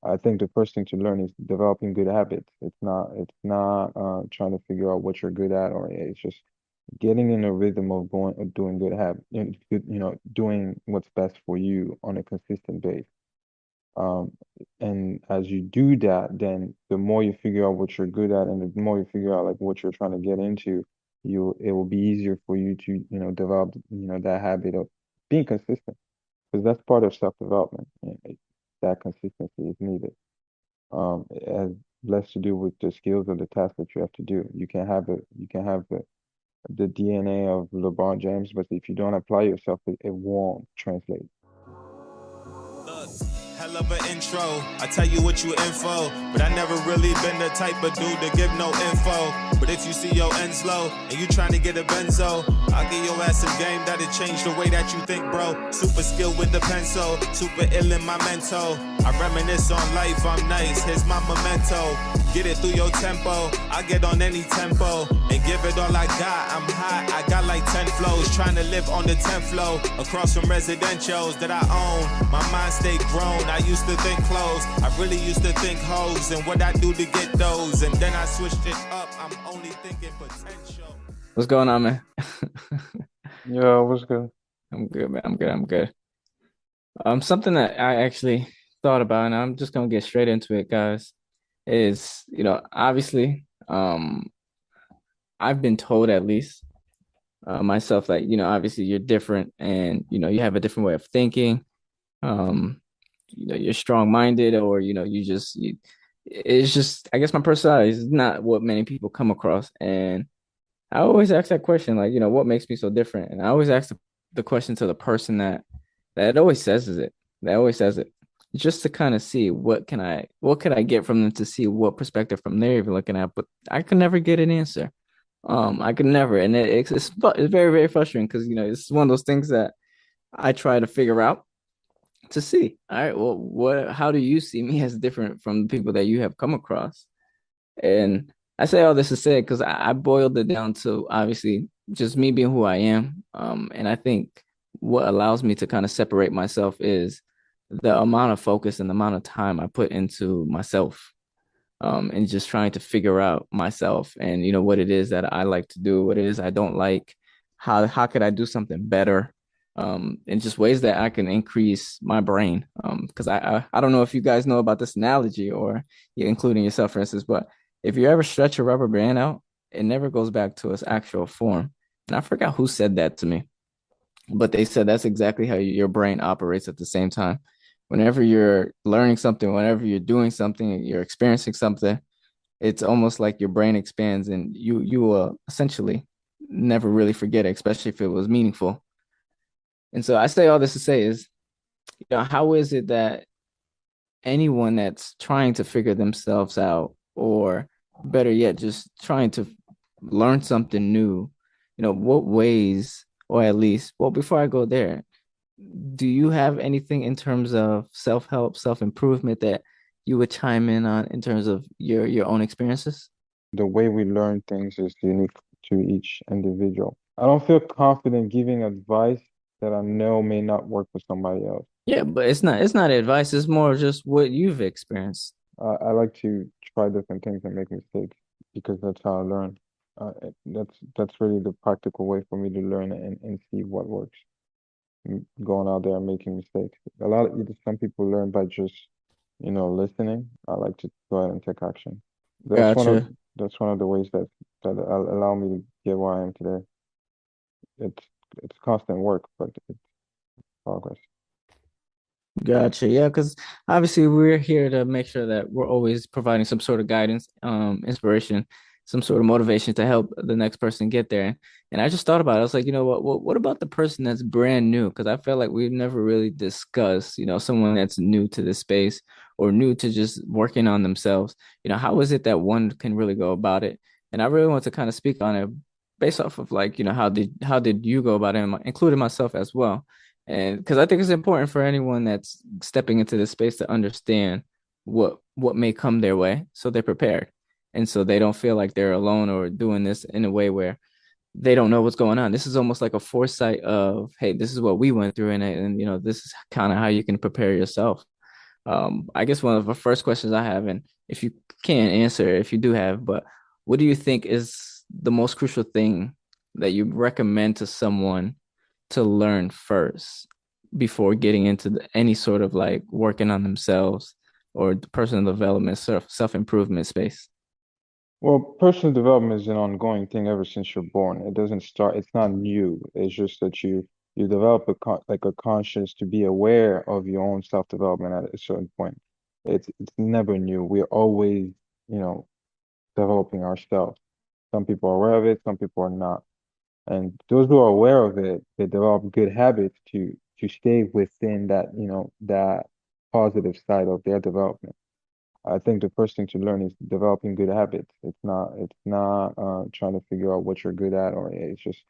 I think the first thing to learn is developing good habits. It's not trying to figure out what you're good at, or it's just getting in a rhythm of doing good habit and doing what's best for you on a consistent base. Um, and as you do that, then the more you figure out what you're good at, and the more you figure out like what you're trying to get into, it will be easier for you to, develop, that habit of being consistent, because that's part of self-development. That consistency is needed. It has less to do with the skills or the tasks that you have to do. You can have the DNA of LeBron James, but if you don't apply yourself, it won't translate. Look, hell of an intro. I tell you what you in for, but I never really been the type of dude to give no info. But if you see your ends low and you trying to get a benzo, I'll give your ass some game that'll change the way that you think, bro. Super skilled with the pencil, super ill in my mental. I reminisce on life, I'm nice, here's my memento. Get it through your tempo, I get on any tempo and give it all I got. I'm hot, I got like 10 flows, trying to live on the 10th floor across from residentials that I own. My mind stayed grown, I used to think clothes, I really used to think hoes and what I do to get those. And then I switched it up, I'm only thinking potential. What's going on, man? Yeah, what's good? I'm good, man. I'm good. Something that I actually thought about, and I'm just gonna get straight into it, guys, is, obviously, I've been told at least myself, like, obviously you're different and, you have a different way of thinking. Um, you're strong-minded, or, it's just, I guess my personality is not what many people come across. And I always ask that question, like, what makes me so different? And I always ask the question to the person that always says it, that always says it, just to kind of see what can I get from them, to see what perspective from they're even looking at. But I could never get an answer. I could never, and it's very, very frustrating, because it's one of those things that I try to figure out, to see, all right, well, how do you see me as different from the people that you have come across? And I say all this to say, because I boiled it down to, obviously, just me being who I am. And I think what allows me to kind of separate myself is the amount of focus and the amount of time I put into myself, and just trying to figure out myself, and what it is that I like to do, what it is I don't like, how could I do something better, in just ways that I can increase my brain. Because I don't know if you guys know about this analogy, or you including yourself, for instance, but if you ever stretch a rubber band out, it never goes back to its actual form. And I forgot who said that to me, but they said that's exactly how your brain operates at the same time. Whenever you're learning something, whenever you're doing something, you're experiencing something, it's almost like your brain expands, and you will essentially never really forget it, especially if it was meaningful. And so I say all this to say is, how is it that anyone that's trying to figure themselves out, or better yet, just trying to learn something new, what ways, or at least, well, before I go there, do you have anything in terms of self-help, self-improvement that you would chime in on, in terms of your own experiences? The way we learn things is unique to each individual. I don't feel confident giving advice that I know may not work for somebody else. Yeah, but it's not advice, it's more just what you've experienced. I like to try different things and make mistakes, because that's how I learn. That's really the practical way for me to learn and see what works. Going out there and making mistakes. Some people learn by just, listening. I like to go ahead and take action. That's one of Gotcha. that's one of the ways that allow me to get where I am today. It's it's constant work, but it's progress. Gotcha. Yeah, because obviously we're here to make sure that we're always providing some sort of guidance, inspiration, some sort of motivation to help the next person get there. And I just thought about it. I was like, what about the person that's brand new? Because I feel like we've never really discussed, someone that's new to this space, or new to just working on themselves. How is it that one can really go about it? And I really want to kind of speak on it based off of, like, how did you go about it, including myself as well. And because I think it's important for anyone that's stepping into this space to understand what may come their way, so they're prepared, and so they don't feel like they're alone, or doing this in a way where they don't know what's going on. This is almost like a foresight of, hey, this is what we went through, and this is kind of how you can prepare yourself. I guess one of the first questions I have, and if you can't answer, if you do have, but what do you think is the most crucial thing that you recommend to someone to learn first before getting into any sort of like working on themselves or the personal development, self-improvement space? Well, personal development is an ongoing thing ever since you're born. It doesn't start, it's not new. It's just that you develop like a conscience to be aware of your own self-development at a certain point. It's never new. We're always, you know, developing ourselves. Some people are aware of it, some people are not. And those who are aware of it, they develop good habits to stay within that, that positive side of their development. I think the first thing to learn is developing good habits. It's not trying to figure out what you're good at, or it's just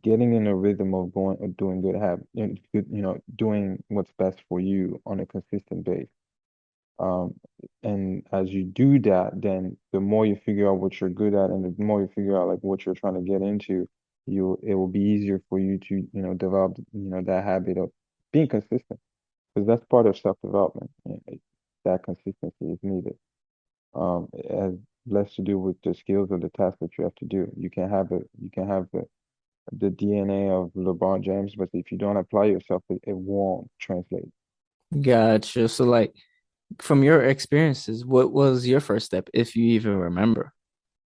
getting in a rhythm of doing good habits, doing what's best for you on a consistent base. Um, and as you do that, then the more you figure out what you're good at, and the more you figure out like what you're trying to get into, it will be easier for you to, develop, that habit of being consistent, because that's part of self-development. That consistency is needed. It has less to do with the skills or the tasks that you have to do. You can have the DNA of LeBron James, but if you don't apply yourself, it won't translate. Gotcha. So like from your experiences, what was your first step, if you even remember?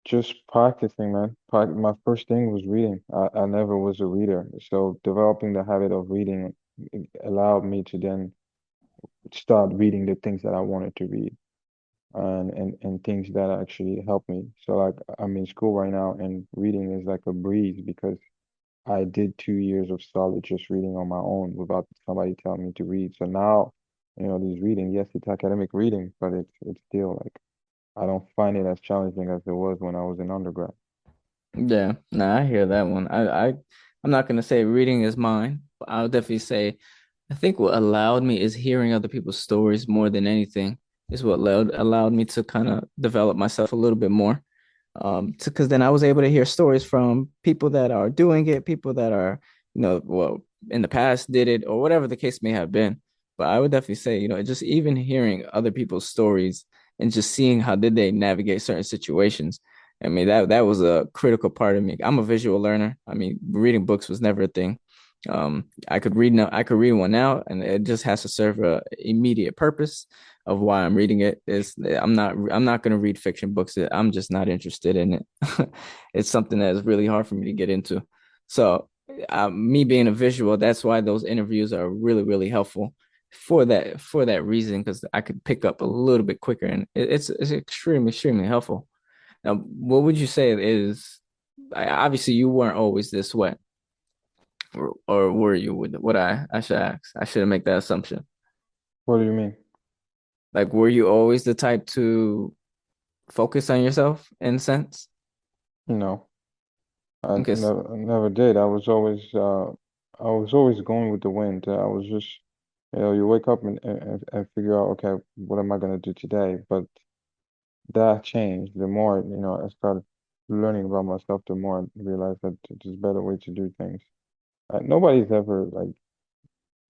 Just practicing, man. My first thing was reading. I never was a reader, so developing the habit of reading allowed me to then start reading the things that I wanted to read, and things that actually help me. So like I'm in school right now, and reading is like a breeze because I did 2 years of solid just reading on my own without somebody telling me to read. So now, this reading, yes, it's academic reading, but it's still like I don't find it as challenging as it was when I was in undergrad. Yeah, no, I hear that one. I'm not gonna say reading is mine, but I'll definitely say I think what allowed me is hearing other people's stories more than anything is what allowed me to kind of develop myself a little bit more. Because then I was able to hear stories from people that are doing it, people that are, well, in the past did it, or whatever the case may have been. But I would definitely say, just even hearing other people's stories and just seeing how did they navigate certain situations. I mean, that was a critical part of me. I'm a visual learner. I mean, reading books was never a thing. I could read one now, and it just has to serve a immediate purpose of why I'm reading it. Is I'm not going to read fiction books. I'm just not interested in it. It's something that is really hard for me to get into. So, me being a visual, that's why those interviews are really, really helpful for that reason, because I could pick up a little bit quicker, and it's extremely, extremely helpful. Now, what would you say is, obviously you weren't always this way, or were you? With what I should ask, I shouldn't make that assumption. What do you mean? Like, were you always the type to focus on yourself in a sense? No, I Because never did. I was always going with the wind. I was just, you wake up and figure out, okay, what am I gonna do today? But that changed. The more, I started learning about myself, the more I realized that there's a better way to do things. Nobody's ever like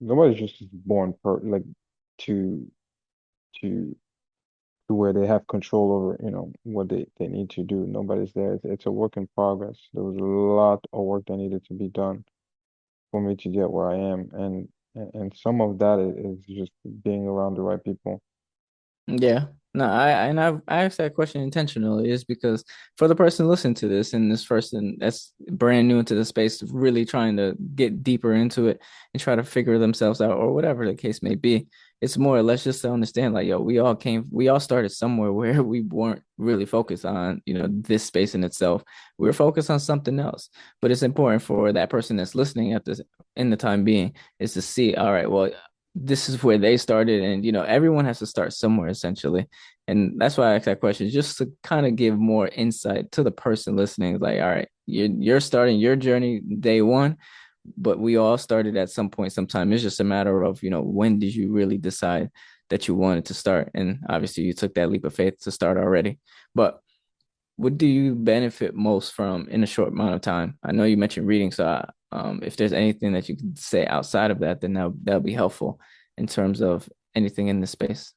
nobody's just born to to to where they have control over, what they need to do. Nobody's there. It's a work in progress. There was a lot of work that needed to be done for me to get where I am, and some of that is just being around the right people. yeah, no, I asked that question intentionally is because for the person listening to this and this person that's brand new into the space, really trying to get deeper into it and try to figure themselves out or whatever the case may be, it's more or less just to understand like, yo, we all started somewhere where we weren't really focused on, this space in itself. We were focused on something else. But it's important for that person that's listening at this in the time being is to see, all right, well, this is where they started, and everyone has to start somewhere essentially, and that's why I asked that question, just to kind of give more insight to the person listening. Like, all right, you're starting your journey day one, but we all started at some point sometime. It's just a matter of when did you really decide that you wanted to start, and obviously you took that leap of faith to start already. But what do you benefit most from in a short amount of time? I know you mentioned reading, so if there's anything that you could say outside of that, then that'll be helpful in terms of anything in this space.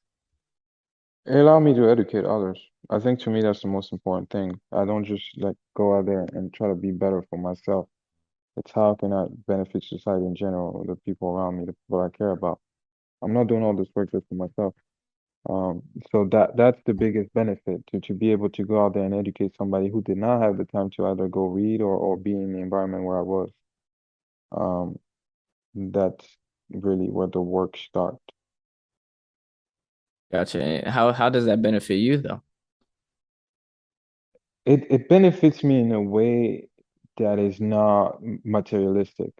It allowed me to educate others. I think to me that's the most important thing. I don't just like go out there and try to be better for myself. It's how can I benefit society in general, the people around me, the people I care about. I'm not doing all this work just for myself. Um, so that's the biggest benefit to be able to go out there and educate somebody who did not have the time to either go read or be in the environment where I was. Um, that's really where the work starts. Gotcha. And how does that benefit you though? It benefits me in a way that is not materialistic.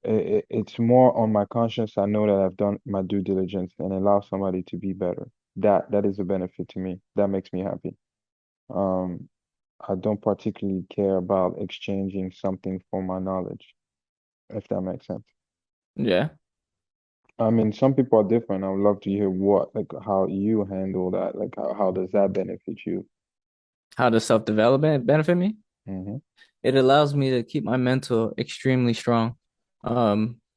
It's more on my conscience. I know that I've done my due diligence and allow somebody to be better. That is a benefit to me. That makes me happy. Um, I don't particularly care about exchanging something for my knowledge, if that makes sense. Yeah. I mean, some people are different. I would love to hear like, how you handle that. Like, how does that benefit you? How does self-development benefit me? Hmm. It allows me to keep my mental extremely strong.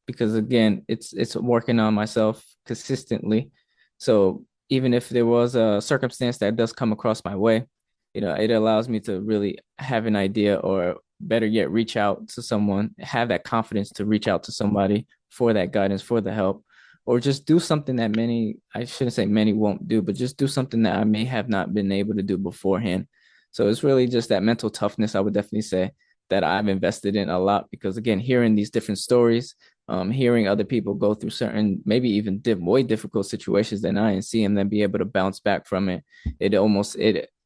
Because again, it's working on myself consistently. So even if there was a circumstance that does come across my way, it allows me to really have an idea, or better yet, reach out to someone, have that confidence to reach out to somebody for that guidance, for the help, or just do something that I shouldn't say many won't do, but just do something that I may have not been able to do beforehand. So it's really just that mental toughness, I would definitely say, that I've invested in a lot, because again, hearing these different stories, hearing other people go through certain, maybe even way difficult situations than I, and see them then be able to bounce back from it. It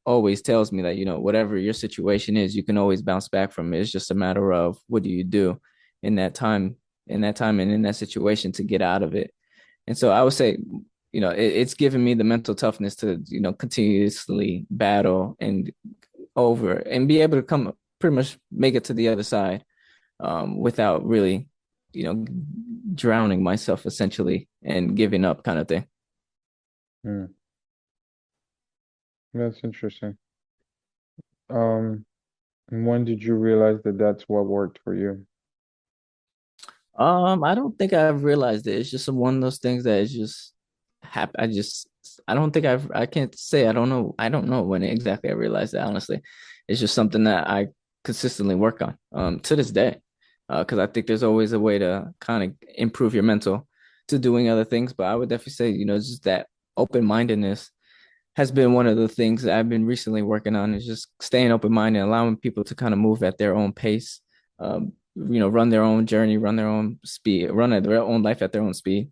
always tells me that, whatever your situation is, you can always bounce back from it. It's just a matter of what do you do in that time, and in that situation to get out of it. And so I would say, it's given me the mental toughness to, continuously battle and over and be able to come pretty much make it to the other side, without really, drowning myself essentially and giving up kind of thing. Hmm. That's interesting. Um, and when did you realize that that's what worked for you? I don't think I've realized it. It's just one of those things that is just happen. I don't think I can't say. I don't know when exactly I realized that, honestly. It's just something that I consistently work on, to this day. Because I think there's always a way to kind of improve your mental to doing other things. But I would definitely say, just that open-mindedness has been one of the things that I've been recently working on, is just staying open-minded, allowing people to kind of move at their own pace, run their own journey, run their own speed, run at their own life at their own speed.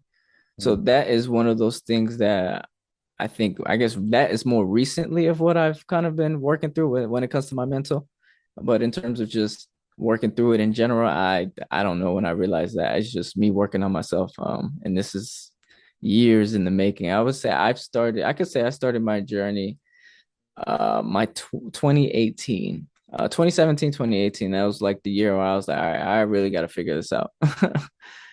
So Hmm. that is one of those things that I guess that is more recently of what I've kind of been working through when it comes to my mental. But in terms of just working through it in general, I don't know when I realized that. It's just me working on myself. And this is years in the making. I could say I started my journey, my 2018, 2017, 2018. That was like the year where I was like, all right, I really got to figure this out.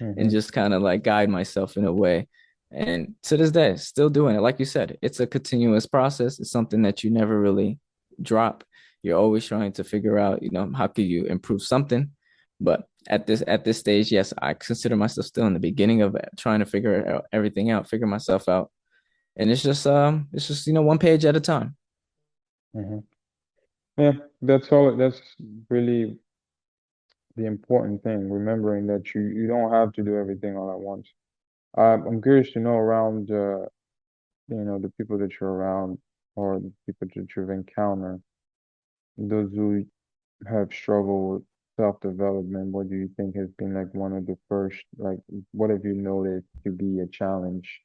And Hmm. just kind of like guide myself in a way. And to this day, still doing it. Like you said, it's a continuous process. It's something that you never really drop. You're always trying to figure out, how could you improve something. But at this stage, yes, I consider myself still in the beginning of trying to everything out, figure myself out. And it's just, one page at a time. Hmm. Yeah, that's all. That's really the important thing, remembering that you don't have to do everything all at once. I'm curious to know around, the people that you're around or the people that you've encountered, those who have struggled with self-development, what do you think has been like one of the first, like, what have you noticed to be a challenge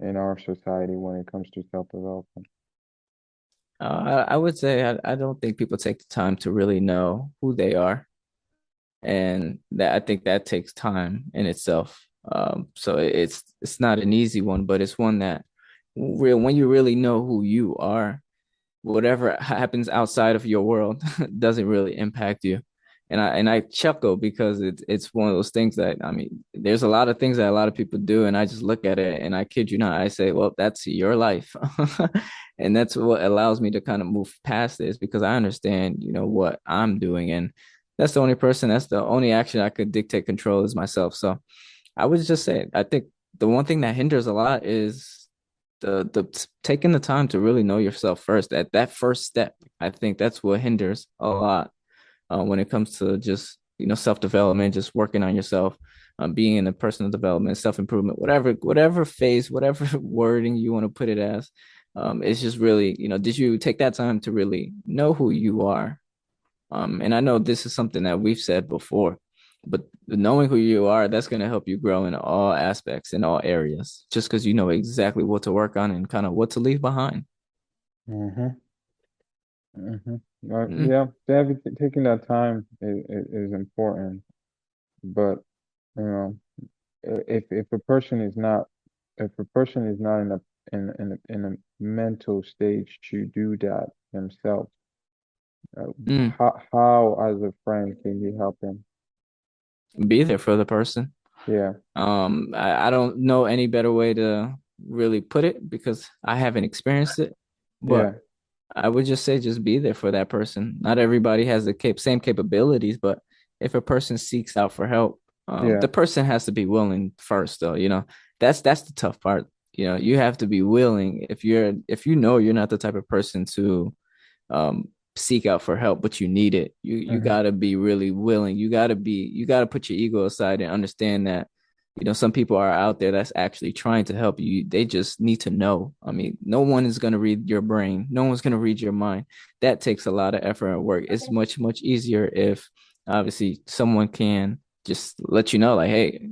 in our society when it comes to self-development? I would say I don't think people take the time to really know who they are, and that I think that takes time in itself. So it's not an easy one, but it's one that when you really know who you are, whatever happens outside of your world doesn't really impact you. And I chuckle because it's one of those things that, I mean, there's a lot of things that a lot of people do, and I just look at it and I kid you not, I say, well, that's your life. And that's what allows me to kind of move past this, because I understand, what I'm doing, and that's the only action I could dictate control is myself. So I would just say, I think the one thing that hinders a lot is the taking the time to really know yourself first. At that first step, I think that's what hinders a lot when it comes to just self-development, just working on yourself, being in a personal development, self-improvement, whatever phase, whatever wording you want to put it as. It's just really, did you take that time to really know who you are? And I know this is something that we've said before, but knowing who you are, that's going to help you grow in all aspects, in all areas, just because you know exactly what to work on and kind of what to leave behind. Mm-hmm. Mm-hmm. Mm, Yeah, taking that time is important, but you know, if a person is not if a person is not in a mental stage to do that themselves, mm. how as a friend can you help them? Be there for the person. Yeah, I don't know any better way to really put it because I haven't experienced it, yeah, but I would just say just be there for that person. Not everybody has the same capabilities, but if a person seeks out for help, yeah. the person has to be willing first, though. That's the tough part. You have to be willing. If you know you're not the type of person to seek out for help, but you need it. You Mm-hmm. gotta be really willing. You gotta put your ego aside and understand that, some people are out there that's actually trying to help you. They just need to know. I mean, no one is gonna read your brain. No one's gonna read your mind. That takes a lot of effort and work. It's much, much easier if obviously someone can just let you know, like, hey,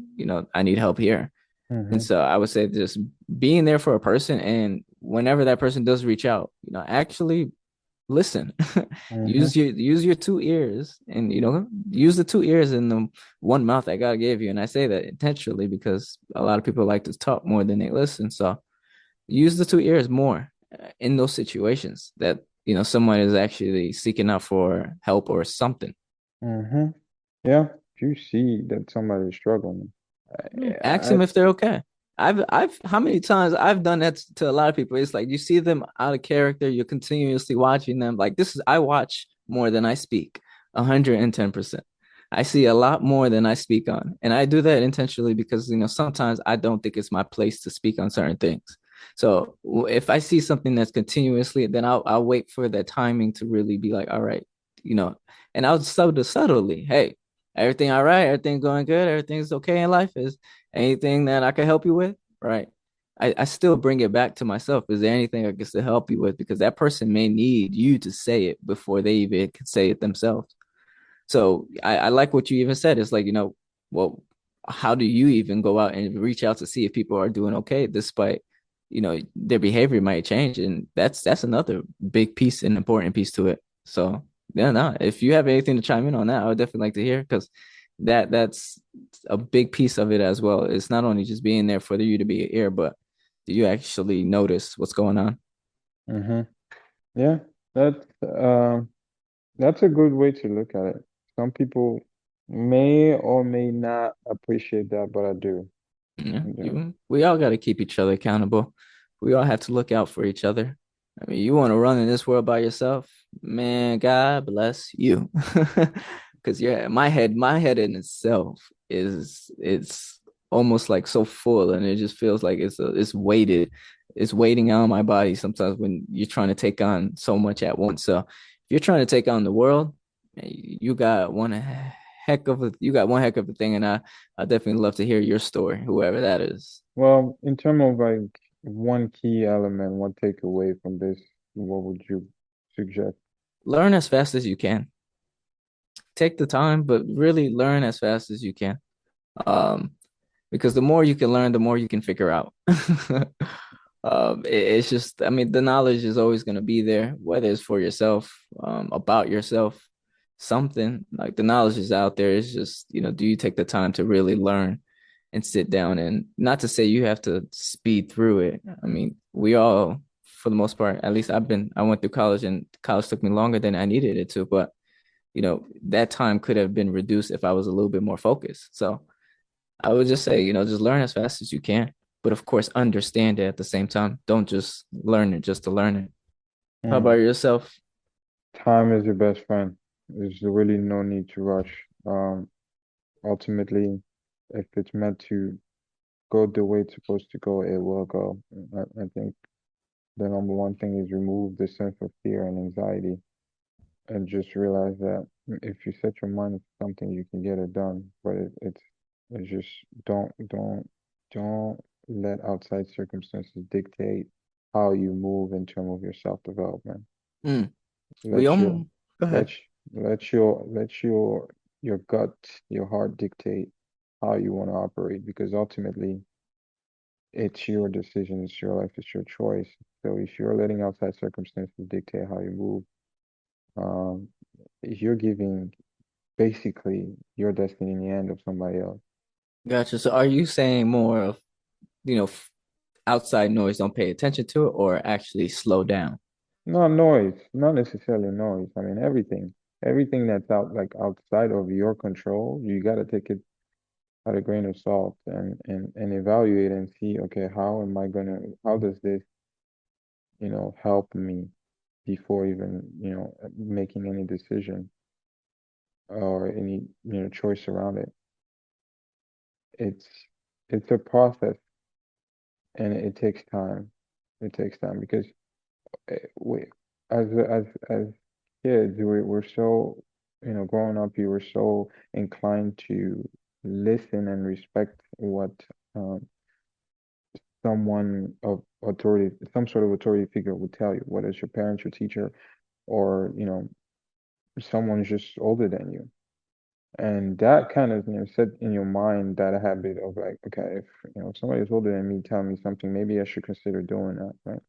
I need help here. And Mm-hmm. so I would say just being there for a person, and whenever that person does reach out, actually listen. Mm-hmm. use your two ears, and use the two ears in the one mouth that God gave you. And I say that intentionally because a lot of people like to talk more than they listen. So use the two ears more in those situations that someone is actually seeking out for help or something. Mm-hmm. Yeah, you see that somebody is struggling. Ask I them if they're okay. How many times I've done that to a lot of people. It's like you see them out of character, you're continuously watching them. Like I watch more than I speak, 110%. I see a lot more than I speak on. And I do that intentionally because, sometimes I don't think it's my place to speak on certain things. So if I see something that's continuously, then I'll wait for that timing to really be like, all right, you know, and I'll subtly, hey, everything all right? Everything going good? Everything's okay in life? Is anything that I can help you with? Right. I still bring it back to myself. Is there anything I can still help you with? Because that person may need you to say it before they even can say it themselves. So I like what you even said. It's like, well, how do you even go out and reach out to see if people are doing okay despite, their behavior might change? And that's another big piece and important piece to it. So yeah, no, if you have anything to chime in on that, I would definitely like to hear because that's a big piece of it as well. It's not only just being there for you to be here, but do you actually notice what's going on? mm-hmm. Yeah, that that's a good way to look at it. Some people may or may not appreciate that, but I do. Yeah, I do. we all got to keep each other accountable. We all have to look out for each other. I mean, you want to run in this world by yourself, man, God bless you. Because yeah, my head in itself is it's almost like so full, and it just feels like it's weighted, it's weighting on my body sometimes when you're trying to take on so much at once. So if you're trying to take on the world, you got one heck of a thing, and I definitely love to hear your story, whoever that is. Well, in terms of like one key element, one takeaway from this, what would you suggest? Learn as fast as you can. Take the time, but really learn as fast as you can. Um, because the more you can learn, the more you can figure out. It's just, I mean, the knowledge is always going to be there, whether it's for yourself, about yourself, something like the knowledge is out there. It's just, do you take the time to really learn and sit down? And not to say you have to speed through it. I mean, we all, for the most part, at least I went through college, and college took me longer than I needed it to, but that time could have been reduced if I was a little bit more focused. So I would just say, just learn as fast as you can, but of course, understand it at the same time. Don't just learn it just to learn it. How about Mm. yourself? Time is your best friend. There's really no need to rush. Ultimately, if it's meant to go the way it's supposed to go, it will go. I think the number one thing is remove the sense of fear and anxiety and just realize that if you set your mind to something, you can get it done. But it's just don't let outside circumstances dictate how you move in terms of your self-development. Mm. We Let your Go ahead. let let your gut, your heart dictate how you want to operate because ultimately it's your decision, it's your life, it's your choice. So if you're letting outside circumstances dictate how you move, um, you're giving basically your destiny in the hand of somebody else. Gotcha. So are you saying more of, you know, outside noise, don't pay attention to it, or actually slow down? Not noise, not necessarily noise. I mean everything that's outside of your control, you got to take it at a grain of salt and evaluate and see, okay, how does this, help me before even, making any decision or any, choice around it. It's it's a process and it takes time. It takes time because we, as kids, we're so, growing up, you were so inclined to listen and respect what um, someone of authority, some sort of authority figure would tell you, whether it's your parents, your teacher, or, someone just older than you. And that kind of, set in your mind that habit of like, okay, if somebody is older than me telling me something, maybe I should consider doing that, right?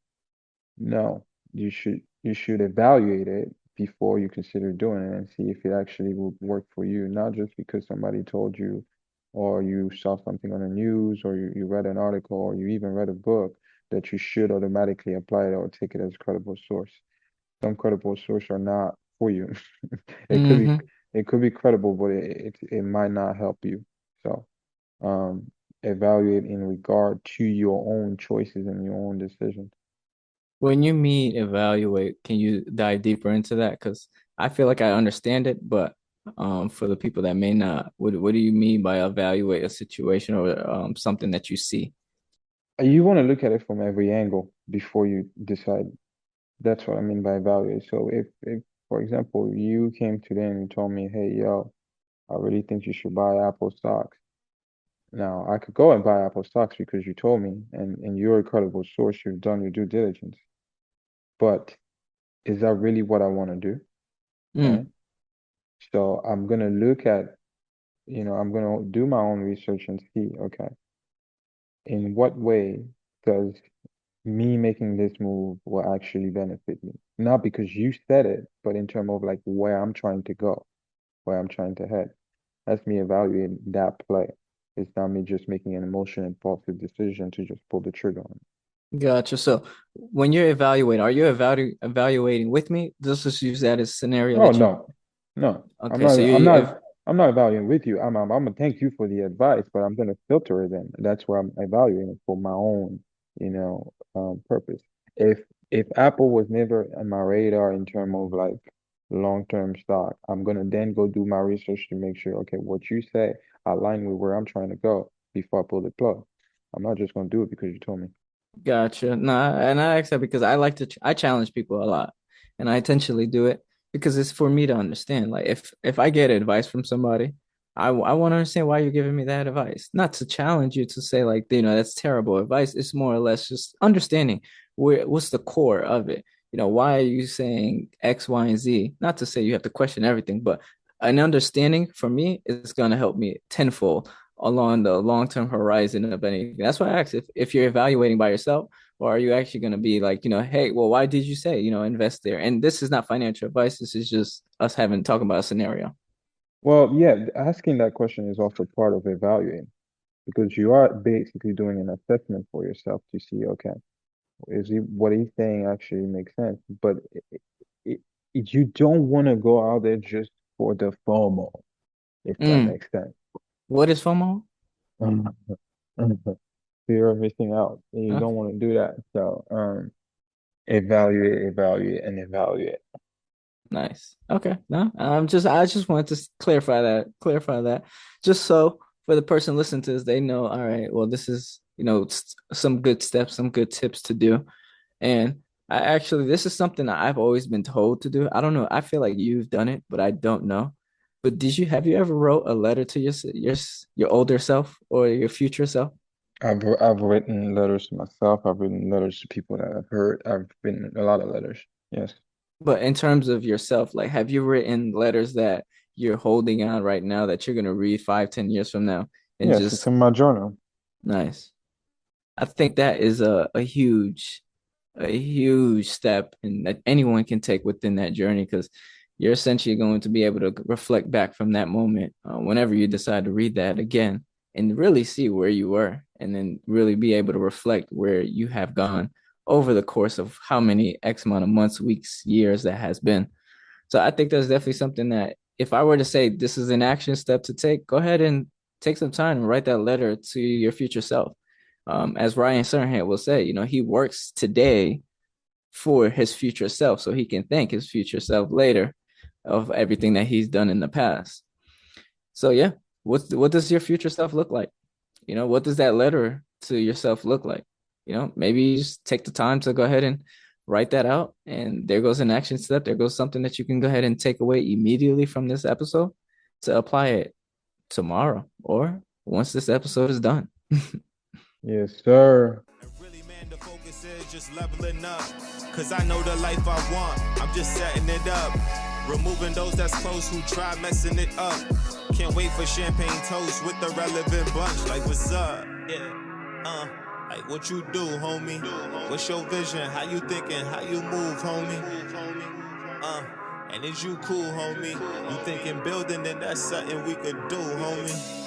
No, you should evaluate it before you consider doing it and see if it actually will work for you, not just because somebody told you or you saw something on the news or you read an article or you even read a book that you should automatically apply it or take it as a credible source. Some credible sources are not for you. It could be Hmm. it could be credible, but it might not help you. So um evaluate in regard to your own choices and your own decisions. When you mean evaluate, can you dive deeper into that? Because I feel like I understand it, but for the people that may not, what do you mean by evaluate a situation or something that you see? You want to look at it from every angle before you decide. That's what I mean by evaluate. So if for example you came today and you told me, hey yo, I really think you should buy Apple stocks. Now I could go and buy Apple stocks because you told me and you're a credible source, you've done your due diligence. But is that really what I want to do? Right? Mm. So I'm gonna do my own research and see, okay, in what way does me making this move will actually benefit me? Not because you said it, but in terms of like where I'm trying to go, where I'm trying to head. That's me evaluating that play. It's not me just making an emotional impulsive decision to just pull the trigger on it. Gotcha. So when you're evaluating, are you evaluating with me? Let's just use that as a scenario Oh that you. no, no, I'm Okay, not. so I'm you not. I'm not evaluating with you. I'm gonna thank you for the advice, but I'm gonna filter it in. That's where I'm evaluating for my own, purpose. If if Apple was never on my radar in terms of like long-term stock, I'm gonna then go do my research to make sure, okay, what you say align with where I'm trying to go before I pull the plug. I'm not just gonna do it because you told me. Gotcha. No, and I ask that because I like to I challenge people a lot, and I intentionally do it because it's for me to understand. Like if I get advice from somebody, I want to understand why you're giving me that advice. Not to challenge you to say like, that's terrible advice. It's more or less just understanding what's the core of it. Why are you saying X, Y, and Z? Not to say you have to question everything, but an understanding for me is going to help me tenfold along the long-term horizon of anything. That's why I asked if you're evaluating by yourself, or are you actually going to be like, hey, well, why did you say, invest there? And this is not financial advice. This is just us having talking about a scenario. Well, yeah, asking that question is also part of evaluating because you are basically doing an assessment for yourself to see, okay, is he what he's saying actually makes sense? But it, you don't want to go out there just for the FOMO, if that Mm. makes sense. What is FOMO? Mhm. Fear of missing out. And you don't Okay, want to do that. So, evaluate, and evaluate. nice. Okay, no, I just wanted to clarify that, just so for the person listening to this, they know, all right, well, this is, some good steps, some good tips to do. And this is something that I've always been told to do. I don't know. I feel like you've done it, but I don't know. But have you ever wrote a letter to your older self or your future self? I've written letters to myself. I've written letters to people that I've heard. I've written a lot of letters. Yes. But in terms of yourself, like, have you written letters that you're holding on right now that you're gonna read 5, 10 years from now and Yes, it's just in my journal. nice? I think that is a huge step and that anyone can take within that journey because you're essentially going to be able to reflect back from that moment whenever you decide to read that again and really see where you were and then really be able to reflect where you have gone over the course of how many X amount of months, weeks, years that has been. So I think that's definitely something that if I were to say this is an action step to take, go ahead and take some time and write that letter to your future self. As Ryan Serhant will say, he works today for his future self so he can thank his future self later of everything that he's done in the past. So yeah, what does your future self look like? What does that letter to yourself look like? Maybe you just take the time to go ahead and write that out. And there goes an action step. There goes something that you can go ahead and take away immediately from this episode to apply it tomorrow or once this episode is done. Yes, sir. Really, man, the focus is just leveling up. Cause I know the life I want, I'm just setting it up. Removing those that's close who try messing it up. Can't wait for champagne toast with the relevant bunch. Like, what's up? Yeah, like what you do, homie? What's your vision? How you thinking? How you move, homie? And is you cool, homie? You thinking building, then that's something we could do, homie.